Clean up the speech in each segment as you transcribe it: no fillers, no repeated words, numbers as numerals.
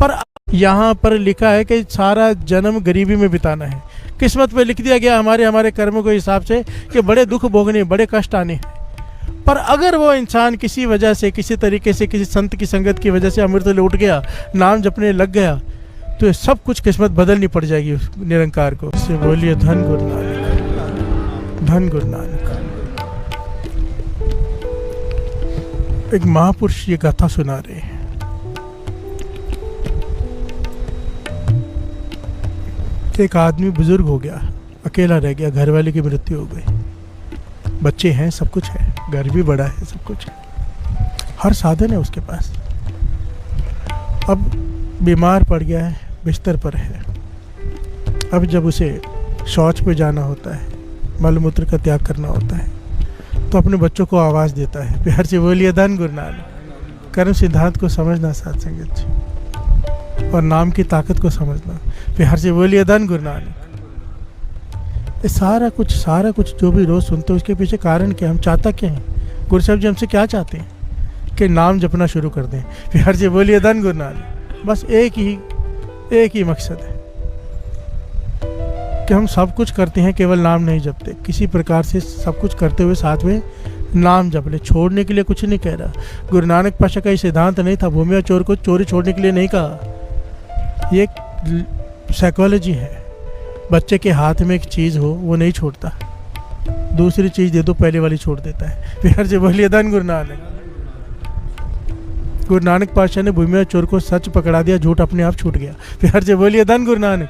पर यहाँ पर लिखा है कि सारा जन्म गरीबी में बिताना है। किस्मत पे लिख दिया गया हमारे कर्मों के हिसाब से कि बड़े दुख भोगने, बड़े कष्ट आने हैं। पर अगर वो इंसान किसी वजह से, किसी तरीके से, किसी संत की संगत की वजह से अमृत लौट गया, नाम जपने लग गया, तो ये सब कुछ किस्मत बदलनी पड़ जाएगी उस निरंकार को। इससे बोलिए धन गुरु नानक, धन गुरु नानक। एक महापुरुष ये गाथा सुना रहे हैं। एक आदमी बुजुर्ग हो गया, अकेला रह गया, घर वाले की मृत्यु हो गई, बच्चे हैं, सब कुछ है, घर भी बड़ा है, सब कुछ है, हर साधन है उसके पास। अब बीमार पड़ गया है, बिस्तर पर है। अब जब उसे शौच पे जाना होता है, मल मूत्र का त्याग करना होता है, तो अपने बच्चों को आवाज़ देता है, प्यार से बोलिए धन गुरु नानक। कर्म सिद्धांत को समझना साथ संगत जी, और नाम की ताकत को समझना, प्यार से बोलिए धन गुरु नानक। ये सारा कुछ जो भी रोज़ सुनते हो उसके पीछे कारण क्या, हम चाहता क्या है, गुरु साहब जी हमसे क्या चाहते हैं कि नाम जपना शुरू कर दें। प्यार से बोलिए धन गुरु नानक। बस एक ही मकसद है कि हम सब कुछ करते हैं, केवल नाम नहीं जपते। किसी प्रकार से सब कुछ करते हुए साथ में नाम जप ले। छोड़ने के लिए कुछ नहीं कह रहा। गुरु नानक पातशाह का ये सिद्धांत नहीं था भूमिया चोर को चोरी छोड़ने के लिए नहीं कहा। ये एक साइकोलॉजी है। बच्चे के हाथ में एक चीज़ हो वो नहीं छोड़ता, दूसरी चीज़ दे दो पहले वाली छोड़ देता है। प्यार से बोलिए धन गुरु नानक। गुरु नानक पातशाह ने भूमिया चोर को सच पकड़ा दिया, झूठ अपने आप छूट गया। प्यार से बोलिए धन गुरु नानक।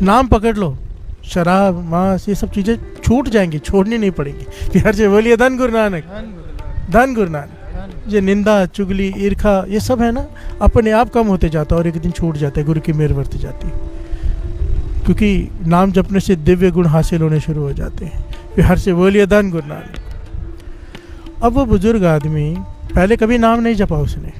नाम पकड़ लो, शराब मांस ये सब चीज़ें छूट जाएंगी, छोड़नी नहीं पड़ेगी। प्यार से बोलिए धन गुरु नानक, धन गुरु नानक। ये निंदा चुगली ईर्खा ये सब है ना, अपने आप कम होते जाता है और एक दिन छूट जाता है, गुरु की मेहर बरती जाती है। क्योंकि नाम जपने से दिव्य गुण हासिल होने शुरू हो जाते हैं। प्यार से बोलिए धन गुरु नानक। अब वो बुजुर्ग आदमी पहले कभी नाम नहीं जपा उसने,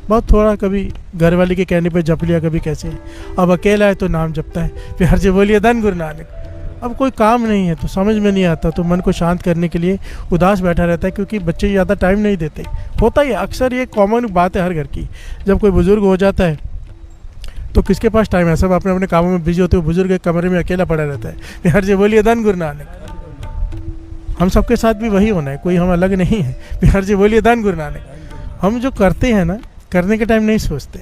बहुत थोड़ा, कभी घर वाले के कहने पे जप लिया, कभी कैसे। अब अकेला है तो नाम जपता है। प्यार से बोलिए धन गुरु नानक। अब कोई काम नहीं है तो समझ में नहीं आता, तो मन को शांत करने के लिए उदास बैठा रहता है, क्योंकि बच्चे ज़्यादा टाइम नहीं देते। होता ही अक्सर, ये कॉमन बात है हर घर की। जब कोई बुजुर्ग हो जाता है तो किसके पास टाइम है, सब अपने अपने कामों में बिजी होते हुए बुजुर्ग एक कमरे में अकेला पड़ा रहता है। प्यार से बोलिए धन गुरु नानक। हम सबके साथ भी वही होना है, कोई हम अलग नहीं है। प्यार से बोलिए धन गुरु नानक। हम जो करते हैं ना, करने के टाइम नहीं सोचते,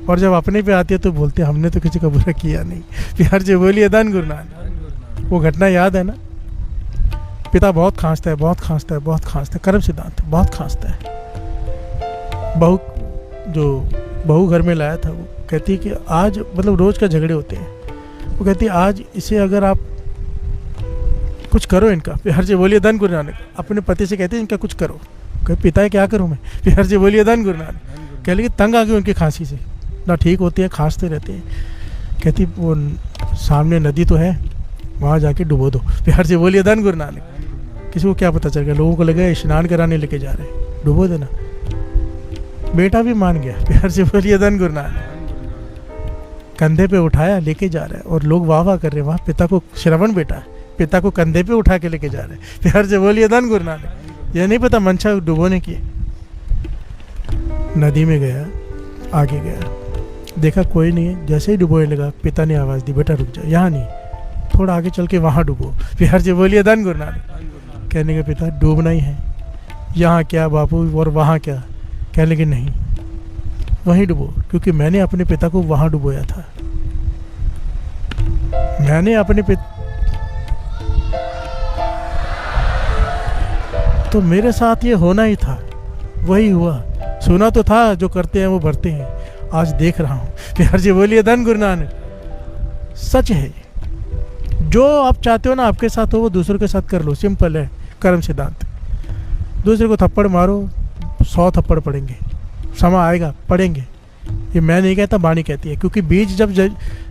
और जब अपने पे आती है तो बोलते हैं हमने तो किसी का बुरा किया नहीं। प्यार से बोलिए धन गुरु नानक। वो घटना याद है ना, पिता बहुत खांसता है, बहुत खांसता है, बहुत खांसता है, कर्म सिद्धांत बहुत खांसता है। बहू घर में लाया था, वो कहती है कि आज, मतलब रोज़ का झगड़े होते हैं, वो कहती है आज इसे अगर आप कुछ करो इनका। प्यार से बोलिए धन गुरु नानक। अपने पति से कहते हैं इनका कुछ करो। कहे पिता है क्या करूँ मैं। प्यार से बोलिए धन गुरु नानक। कह लगी तंग आ गई उनकी खांसी से, ना ठीक होती है, खांसते रहते हैं। कहती वो सामने नदी तो है, वहाँ जाके डुबो दो। प्यार से बोलिए धन गुरु नानक। किसी को क्या पता चल गया, लोगों को लगा स्नान कराने लेके जा रहे हैं, डुबो देना। बेटा भी मान गया। प्यार से बोलिए धन गुरु नानक। कंधे पे उठाया लेके जा रहा है, और लोग वाह वाह कर रहे हैं। वहाँ पिता को, श्रवण बेटा पिता को कंधे पे उठा के लेके जा रहे हैं। प्यार से बोलिए धन गुरु नानक। यह नहीं पता मंशा डुबोने की। नदी में गया, आगे गया, देखा कोई नहीं है। जैसे ही डुबोने लगा, पिता ने आवाज़ दी बेटा रुक जा, यहाँ नहीं, थोड़ा आगे चल के वहाँ डुबो। प्यार से बोलिए धन गुरु नानक। कहने के पिता डूबना ही है, यहाँ क्या बापू और वहाँ क्या। कहने के नहीं, वहीं डुबो, क्योंकि मैंने अपने पिता को वहाँ डुबोया था। मैंने अपने पिता, तो मेरे साथ ये होना ही था, वही हुआ। सुना तो था जो करते हैं वो भरते हैं, आज देख रहा हूँ। प्यार से बोलिए धन गुरु नानक। सच है, जो आप चाहते हो ना आपके साथ हो, वो दूसरों के साथ कर लो। सिंपल है कर्म सिद्धांत। दूसरे को थप्पड़ मारो, 100 थप्पड़ पड़ेंगे, समय आएगा पड़ेंगे। ये मैं नहीं कहता, वाणी कहती है। क्योंकि बीज जब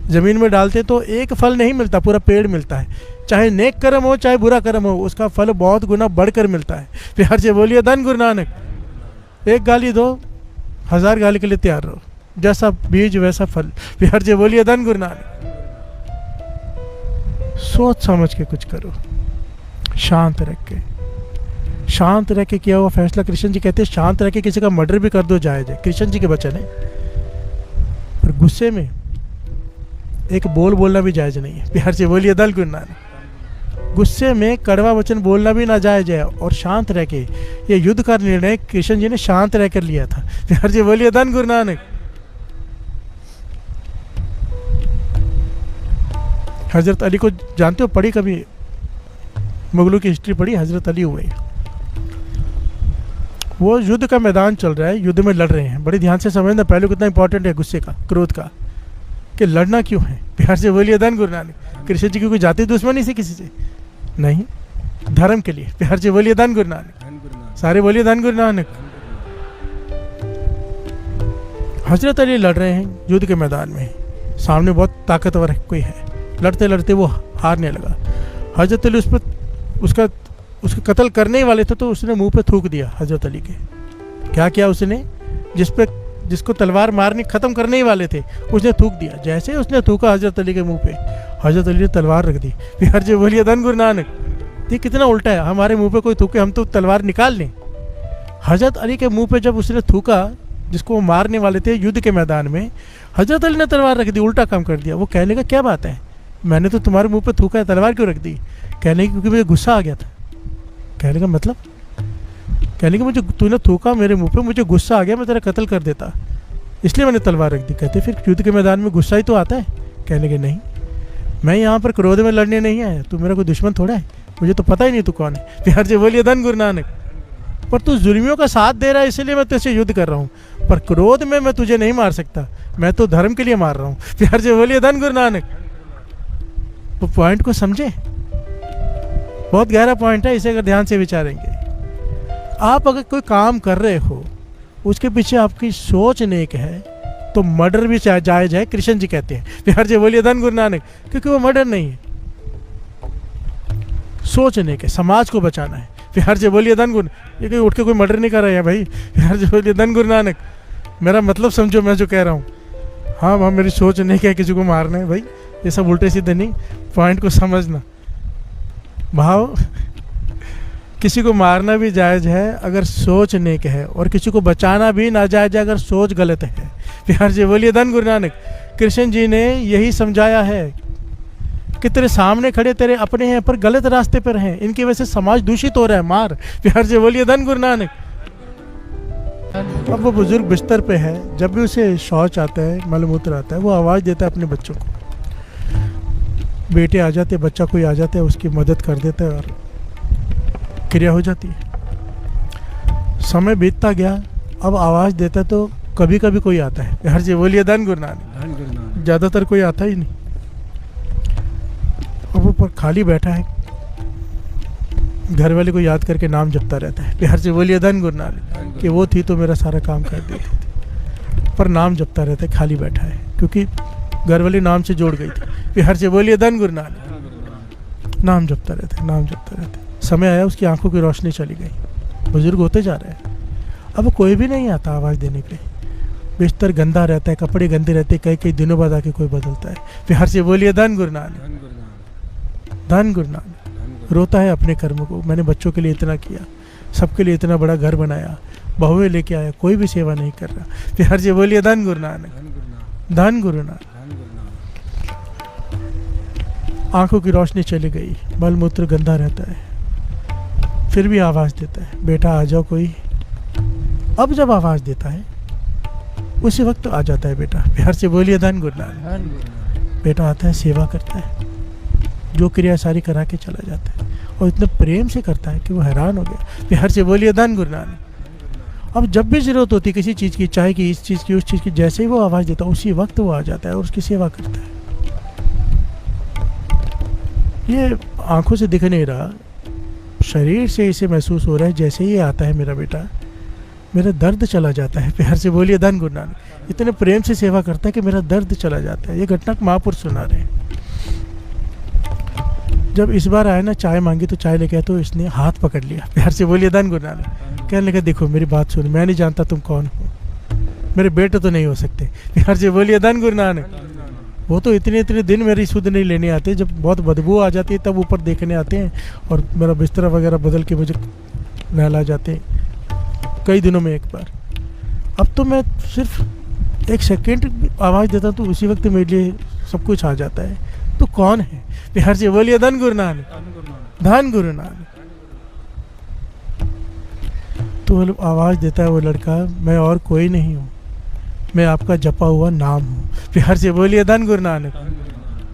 ज़मीन में डालते तो एक फल नहीं मिलता, पूरा पेड़ मिलता है। चाहे नेक कर्म हो चाहे बुरा कर्म हो, उसका फल बहुत गुना बढ़कर मिलता है। प्यार से बोलिए धन गुरु नानक। एक गाली दो, 1000 गाली के लिए तैयार रहो। जैसा बीज वैसा फल। प्यार से बोलिए धन गुरु नानक। सोच समझ के कुछ करो, शांत रख के, शांत रह के किया हुआ फैसला, कृष्ण जी कहते हैं शांत रह के किसी का मर्डर भी कर दो जायज़ है, कृष्ण जी के वचन है। पर गुस्से में एक बोल बोलना भी जायज़ नहीं है। प्यार से बोलिए दल गुरु नानक। गुस्से में कड़वा वचन बोलना भी नाजायज है, और शांत रह के, ये युद्ध का निर्णय कृष्ण जी ने शांत रह कर लिया था। प्यार से बोलिए धन गुरु नानक। हजरत अली को जानते हो, पढ़ी कभी मुगलों की हिस्ट्री पढ़ी? हजरत अली हुए, वो युद्ध का मैदान चल रहा है, युद्ध में लड़ रहे हैं। बड़े ध्यान से समझना पहले कितना इंपॉर्टेंट है गुस्से का, क्रोध का, कि लड़ना क्यों है। प्यार से बोलिए धन गुरु नानक। कृष्ण जी की कोई जाति दुश्मनी से किसी से नहीं, धर्म के लिए। प्यार से बोलिए धन गुरु नानक। सारे बोलिए धन गुरु नानक। हजरत अली लड़ रहे हैं युद्ध के मैदान में, सामने बहुत ताकतवर है कोई है, लड़ते लड़ते वो हारने लगा। हजरत अली उसका कत्ल करने ही वाले थे, तो उसने मुंह पे थूक दिया हजरत अली के। क्या किया उसने? जिसको तलवार मारने ख़त्म करने ही वाले थे, उसने थूक दिया। जैसे ही उसने थूका हजरत अली के मुंह पे, हजरत अली ने तलवार रख दी। प्यार से बोलिए धन गुरु नानक। ये कितना उल्टा है, हमारे मुंह पे कोई थूके हम तो तलवार निकाल लें। हजरत अली के मुंह पे जब उसने थूका, जिसको वो मारने वाले थे युद्ध के मैदान में, हजरत अली ने तलवार रख दी, उल्टा काम कर दिया। वो कहने का क्या बात है, मैंने तो तुम्हारे मुंह पे थूका है, तलवार क्यों रख दी? कहने की क्योंकि मुझे गुस्सा आ गया था। कहने का मतलब, कहने का मुझे तूने थूका मेरे मुंह पे, मुझे गुस्सा आ गया, मैं तेरा कत्ल कर देता, इसलिए मैंने तलवार रख दी। कहते फिर युद्ध के मैदान में गुस्सा ही तो आता है। कहने के नहीं, मैं यहाँ पर क्रोध में लड़ने नहीं आया, तू मेरा कोई दुश्मन थोड़ा है, मुझे तो पता ही नहीं तू कौन है। प्यार से बोलिए धन गुरु नानक। पर तू जुल्मियों का साथ दे रहा है, इसलिए मैं तुझसे युद्ध कर रहा हूँ, पर क्रोध में मैं तुझे नहीं मार सकता, मैं तो धर्म के लिए मार रहा हूँ। प्यार से बोलिए धन गुरु नानक। तो पॉइंट को समझे, बहुत गहरा पॉइंट है, इसे अगर ध्यान से विचारेंगे। आप अगर कोई काम कर रहे हो, उसके पीछे आपकी सोच नेक है, तो मर्डर भी जायज है, कृष्ण जी कहते हैं। प्यार से बोलिए धन गुरु नानक। क्योंकि वो मर्डर नहीं है, सोच नेक है, समाज को बचाना है। प्यार से बोलिए धन गुरु। ये कोई उठ के कोई मर्डर नहीं कर रहा है भाई। प्यार से बोलिए धन गुरु नानक। मेरा मतलब समझो मैं जो कह रहा हूँ। हाँ, मेरी सोच नेक है, किसी को मारना है भाई, ये सब उल्टे सीधे नहीं, पॉइंट को समझना। भाव, किसी को मारना भी जायज़ है अगर सोच नेक है, और किसी को बचाना भी नाजायज़ है अगर सोच गलत है। प्यार से बोलिए धन गुरु नानक। कृष्ण जी ने यही समझाया है कि तेरे सामने खड़े तेरे अपने हैं, पर गलत रास्ते पर हैं, इनकी वजह से समाज दूषित हो रहा है, मार। प्यार से बोलिए धन गुरु नानक। अब वो बुजुर्ग बिस्तर पे है, जब भी उसे शौच आता है, मलमूत्र आता है, वो आवाज़ देता है अपने बच्चों को। बेटे आ जाते, बच्चा कोई आ जाता है, उसकी मदद कर देता है और क्रिया हो जाती है। समय बीतता गया, अब आवाज़ देता है तो कभी कभी कोई आता है। प्यार से बोलिए धन गुरु नानक। ज़्यादातर कोई आता ही नहीं। अब वो पर खाली बैठा है, घर वाले को याद करके नाम जपता रहता है। प्यार से बोलिए धन गुरु नानक। कि वो थी तो मेरा सारा काम कर देती थी, पर नाम जपता रहता है, खाली बैठा है, क्योंकि घर वाली नाम से जोड़ गई थी। प्यार से बोलिए धन गुरु नानक। नाम जपता रहता है, नाम जपता रहता है। समय आया, उसकी आंखों की रोशनी चली गई, बुजुर्ग होते जा रहे हैं। अब कोई भी नहीं आता आवाज़ देने पे, बिस्तर गंदा रहता है, कपड़े गंदे रहते हैं, कई कई दिनों बाद आके कोई बदलता है। प्यार से बोलिए धन गुरु नानक। धन गुरु नानक। रोता है अपने कर्म को, मैंने बच्चों के लिए इतना किया, सबके लिए इतना बड़ा घर बनाया, बहुएं लेके आया, कोई भी सेवा नहीं कर रहा। प्यार से बोलिए धन गुरु नानक। धन गुरु नानक। आंखों की रोशनी चली गई, मलमूत्र गंदा रहता है, फिर भी आवाज़ देता है, बेटा आ जाओ कोई। अब जब आवाज़ देता है उसी वक्त आ जाता है बेटा। प्यार से बोलिए धन गुरु नानक। बेटा आता है, सेवा करता है, जो क्रिया सारी करा के चला जाता है, और इतने प्रेम से करता है कि वो हैरान हो गया। प्यार से बोलिए धन गुरु नानक। अब जब भी ज़रूरत होती किसी चीज़ की, चाहे कि इस चीज़ की, उस चीज़ की, जैसे ही वो आवाज़ देता है उसी वक्त वो आ जाता है और उसकी सेवा करता है। ये आंखों से दिख नहीं रहा, शरीर से इसे महसूस हो रहा है। जैसे ही आता है मेरा बेटा, मेरा दर्द चला जाता है। प्यार से बोलिए धन गुरु नानक। इतने प्रेम से सेवा करता है कि मेरा दर्द चला जाता है। ये घटना महापुरुष सुना रहे हैं। जब इस बार आया ना, चाय मांगी तो चाय लेके आया, तो इसने हाथ पकड़ लिया। प्यार से बोलिए धन गुरु नानक। कहने लगा, देखो मेरी बात सुन, मैं नहीं जानता तुम कौन हो, मेरे बेटे तो नहीं हो सकते। प्यार से बोलिए धन गुरु नानक। वो तो इतने इतने दिन मेरी सुध नहीं लेने आते, जब बहुत बदबू आ जाती है तब ऊपर देखने आते हैं और मेरा बिस्तर वगैरह बदल के मुझे नहला जाते कई दिनों में एक बार। अब तो मैं सिर्फ एक सेकेंड आवाज़ देता हूँ तो उसी वक्त मेरे लिए सब कुछ आ जाता है। तो कौन है? बिहार से बोलिए धन गुरु नानक, धन गुरु नानक। तो वो आवाज़ देता है वो लड़का, मैं और कोई नहीं हूँ, मैं आपका जपा हुआ नाम हूँ। बिहार से बोलिए धन गुरु नानक,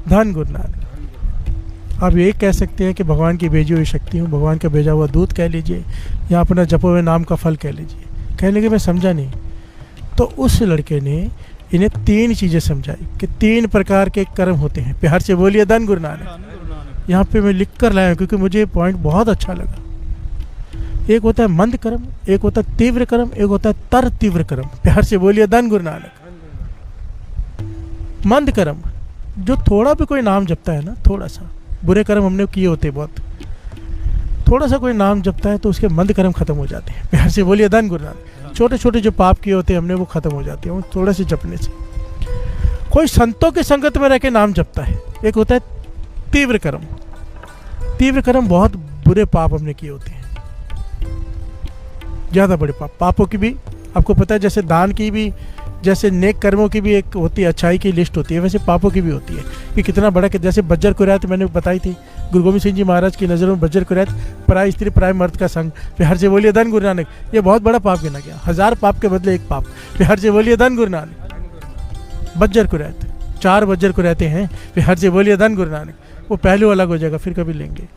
धन गुरु नानक। आप ये कह सकते हैं कि भगवान की भेजी हुई शक्ति हूँ, भगवान का भेजा हुआ दूत कह लीजिए, या अपना जपे हुए नाम का फल कह लीजिए। कहने के मैं समझा नहीं। तो उस लड़के ने इन्हें 3 चीज़ें समझाई कि 3 प्रकार के कर्म होते हैं। बिहार से बोलिए धन गुरु नानक। यहाँ पे मैं लिख कर लाया हूँ क्योंकि मुझे ये पॉइंट बहुत अच्छा लगा। एक होता है मंद कर्म, एक होता है तीव्र कर्म, एक होता है तर तीव्र कर्म। बिहार से बोलिए धन गुरु नानक। मंद कर्म, जो थोड़ा भी कोई नाम जपता है ना, थोड़ा सा, बुरे कर्म हमने किए होते हैं बहुत, थोड़ा सा कोई नाम जपता है तो उसके मंद कर्म खत्म हो जाते हैं। बिहार से बोलिए धन गुरु नानक। छोटे छोटे जो पाप किए होते हैं हमने वो खत्म हो जाते हैं वो थोड़े से जपने से। कोई संतों की संगत में रह के नाम जपता है। एक होता है तीव्र कर्म। तीव्र कर्म बहुत बुरे पाप हमने किए होते हैं, ज़्यादा बड़े पापों की भी आपको पता है, जैसे दान की भी, जैसे नेक कर्मों की भी एक होती है, अच्छाई की लिस्ट होती है, वैसे पापों की भी होती है कि कितना बड़ा। जैसे बज्जर कुरैत मैंने बताई थी, गुरु गोविंद सिंह जी महाराज की नज़रों में बज्जर कुरैत, पराई स्त्री पराय मर्द का संग। बिहार से बोलिए धन गुरु नानक। ये बहुत बड़ा पाप गिना गया, 1000 पाप के बदले एक पाप। बिहार से बोलिए धन गुरु नानक। बज्जर कुरैत, 4 बज्जर कुरैते हैं। बिहार से बोलिए धन गुरु नानक। वो पहलू अलग हो जाएगा, फिर कभी लेंगे।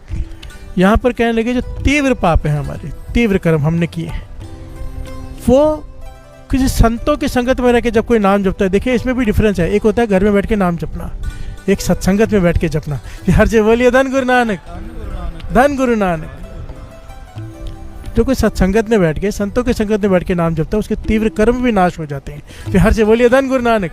यहाँ पर कहने लगे जो तीव्र पाप है हमारे, तीव्र कर्म हमने किए हैं, वो किसी संतों की संगत में रह के जब कोई नाम जपता है। देखिए इसमें भी डिफरेंस है। एक होता है घर में बैठ के नाम जपना, एक सत्संगत में बैठ के जपना। बिहार से बोलिए धन गुरु नानक, धन गुरु नानक। जो कोई सत्संगत में बैठ के, संतों की संगत में बैठ के नाम जपता है, उसके तीव्र कर्म भी नाश हो जाते हैं। बिहार से बोलिए धन गुरु नानक।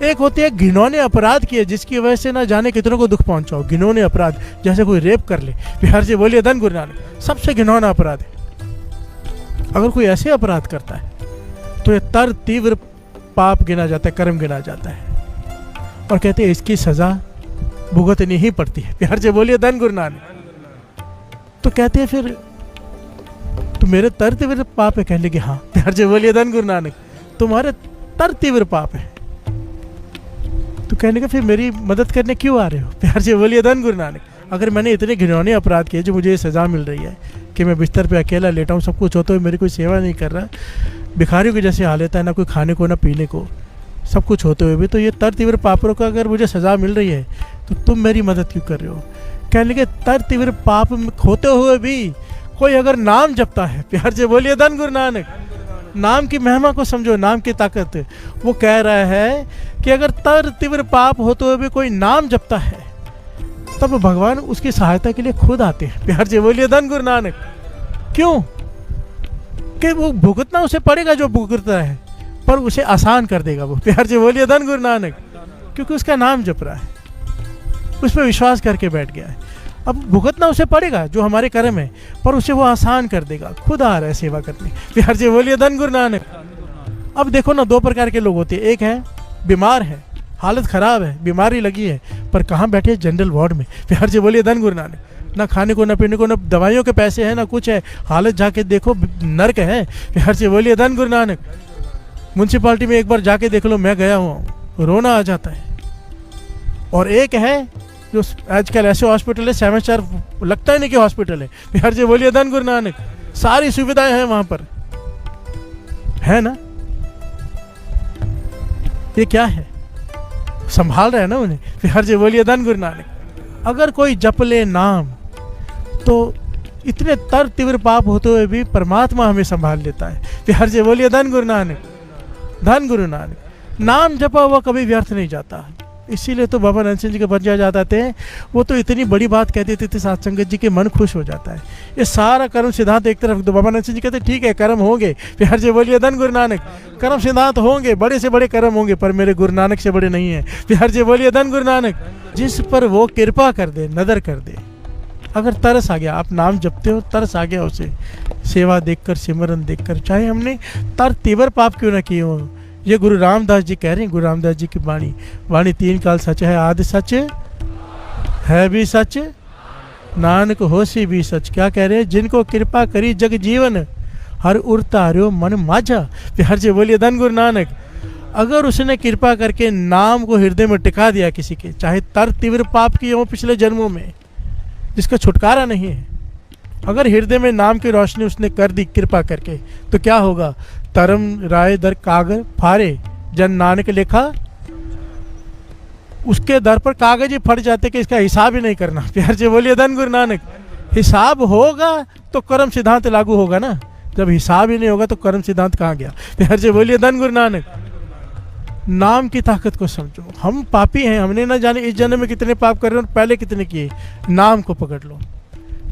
एक होती है घिनौने अपराध किए जिसकी वजह से ना जाने कितनों को दुख पहुंचाओ, घिनौने अपराध, जैसे कोई रेप कर ले। बिहार से बोलिए धन गुरु नानक। सबसे घिनौना अपराध है। अगर कोई ऐसे अपराध करता है तो ये तर तीव्र पाप गिना जाता है, कर्म गिना जाता है, और कहते हैं इसकी सजा भुगतनी ही पड़ती है। बिहार से बोलिए धन गुरु नानक। तो कहते हैं फिर तो मेरे तर तीव्र पाप है? कहने लगे हाँ। बिहार से बोलिए धन गुरु नानक, तुम्हारे तर तीव्र पाप है। तो कहने का फिर मेरी मदद करने क्यों आ रहे हो? बिहार से बोलिए धन गुरु नानक। अगर मैंने इतने घिनौने अपराध किए जो मुझे सज़ा मिल रही है कि मैं बिस्तर पे अकेला लेटा हूँ, सब कुछ होते हुए मेरी कोई सेवा नहीं कर रहा, भिखारियों की जैसे हालत है, ना कोई खाने को ना पीने को, सब कुछ होते हुए भी, तो ये तर तीव्र पापों का अगर मुझे सज़ा मिल रही है तो तुम मेरी मदद क्यों कर रहे हो? कहने लगे तर तीव्र पाप होते हुए भी कोई अगर नाम जपता है, बिहार से बोलिए धन गुरु नानक। नाम की महिमा को समझो, नाम की ताकत। वो कह रहा है कि अगर तर तीव्र पाप होते हुए भी कोई नाम जपता है तब भगवान उसकी सहायता के लिए खुद आते हैं। बिहार से बोलिए धन गुरु नानक। क्यों? कि वो भुगतना उसे पड़ेगा जो भुगतता है, पर उसे आसान कर देगा वो। बिहार से बोलिए धन गुरु नानक। क्योंकि उसका नाम जप रहा है, उस पर विश्वास करके बैठ गया है। अब भुगतना उसे पड़ेगा जो हमारे कर्म है, पर उसे वो आसान कर देगा, खुद आ रहा है सेवा करने। बिहार से बोलिए धन गुरु नानक। अब देखो ना, 2 प्रकार के लोग होते हैं। एक है बीमार है, हालत खराब है, बीमारी लगी है, पर कहाँ बैठे हैं? जनरल वार्ड में। बिहार से बोलिए धन गुरु नानक। ना खाने को, ना पीने को, ना दवाइयों के पैसे हैं, ना कुछ है, हालत जाके देखो नर्क है। बिहार से बोलिए धन गुरु नानक। म्यूनसिपालिटी में एक बार जाके देख लो, मैं गया हूँ, रोना आ जाता है। और एक है जो आजकल ऐसे हॉस्पिटल है 7 स्टार, लगता ही नहीं कि हॉस्पिटल है। बिहार से बोलिए धन गुरु नानक। सारी सुविधाएं हैं वहां पर, है ना? ये क्या है? संभाल रहे हैं ना उन्हें। बिहार से बोलिए धन गुरु नानक। अगर कोई जप ले नाम तो इतने तर तीव्र पाप होते हुए भी परमात्मा हमें संभाल लेता है। बिहार से बोलिए धन गुरु नानक, धन गुरु नानक। नाम जपा हुआ कभी व्यर्थ नहीं जाता। इसीलिए तो बाबा नानक सिंह जी के बन जाते थे, वो तो इतनी बड़ी बात कह देते थे साथ संगत जी के मन खुश हो जाता है। ये सारा कर्म सिद्धांत एक तरफ, तो बाबा नानक सिंह जी कहते ठीक है कर्म होंगे। बिहार से बोलिए धन गुरु नानक। कर्म सिद्धांत होंगे, बड़े से बड़े कर्म होंगे, पर मेरे गुरु नानक से बड़े नहीं है। बिहार से बोलिए धन गुरु नानक। जिस पर वो कृपा कर दे, नदर कर दे। अगर तरस आ गया, आप नाम जपते हो, तरस आ गया उसे, सेवा देखकर, सिमरन देखकर, चाहे हमने तर तीव्र पाप क्यों ना किए हो। ये गुरु रामदास जी कह रहे हैं, गुरु रामदास जी की वाणी 3 काल सच है, आदि सच है भी सच, नानक होसी भी सच। क्या कह रहे हैं? जिनको कृपा करी जग जीवन, हर उरतार्यो मन माझा। प्यार से बोलिए धन गुरु नानक। अगर उसने कृपा करके नाम को हृदय में टिका दिया किसी के, चाहे तर तीव्र पाप की हो पिछले जन्मों में, जिसका छुटकारा नहीं है, अगर हृदय में नाम की रोशनी उसने कर दी कृपा करके, तो क्या होगा? तरम राय दर कागर फारे, जन नानक लेखा। उसके दर पर कागज ही फट जाते कि इसका हिसाब ही नहीं करना। प्यार से बोलिए धन गुरु नानक। हिसाब होगा तो कर्म सिद्धांत लागू होगा ना, जब हिसाब ही नहीं होगा तो कर्म सिद्धांत कहाँ गया? प्यार से बोलिए धन गुरु नानक। नाम की ताकत को समझो। हम पापी हैं, हमने ना जाने इस जन्म में कितने पाप कर रहे हैं और पहले कितने किए। नाम को पकड़ लो,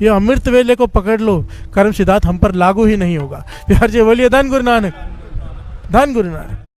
ये अमृत वेले को पकड़ लो, कर्म सिद्धांत हम पर लागू ही नहीं होगा। प्यार से बोलिए धन गुरु नानक, धन गुरु नानक।